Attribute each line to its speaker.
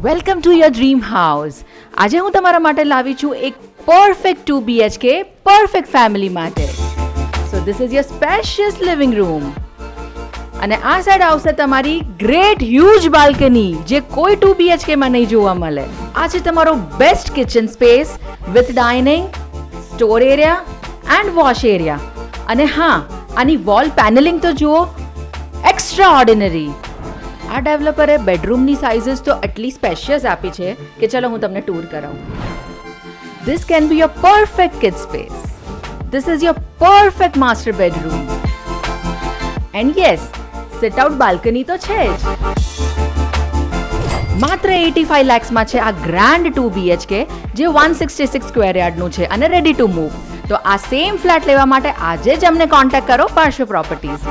Speaker 1: Welcome to your dream house. આજે હું તમારા માટે લાવી છું એક પરફેક્ટ 2 BHK પરફેક્ટ ફેમિલી માટે. So this is your spacious living room. અને આ સાઈડ આવશે તમારી ગ્રેટ હ્યુજ બાલ્કની, જે કોઈ 2 BHK માં નહીં જોવા મળે. આ છે તમારો best kitchen space with dining, store area and wash area. અને હા, આની વોલ પેનલિંગ તો જુઓ, એક્સ્ટ્રા ઓર્ડિનરી. આ ડેવલપરે બેડરૂમની સાઇઝીસ તો એટલી સ્પેશિયસ આપી છે કે ચલો હું તમને ટૂર કરાવું. This can be your perfect kid space. This is your perfect master bedroom. And yes, sit out balcony તો છે જ. માત્ર 85 lakhsમાં છે આ ગ્રાન્ડ 2 BHK, જે 166 સ્ક્વેર યાર્ડનું છે અને રેડી ટુ મૂવ. તો આ સેમ ફ્લેટ લેવા માટે આજે જ અમને કોન્ટેક્ટ કરો પાર્શ્વ પ્રોપર્ટીઝ.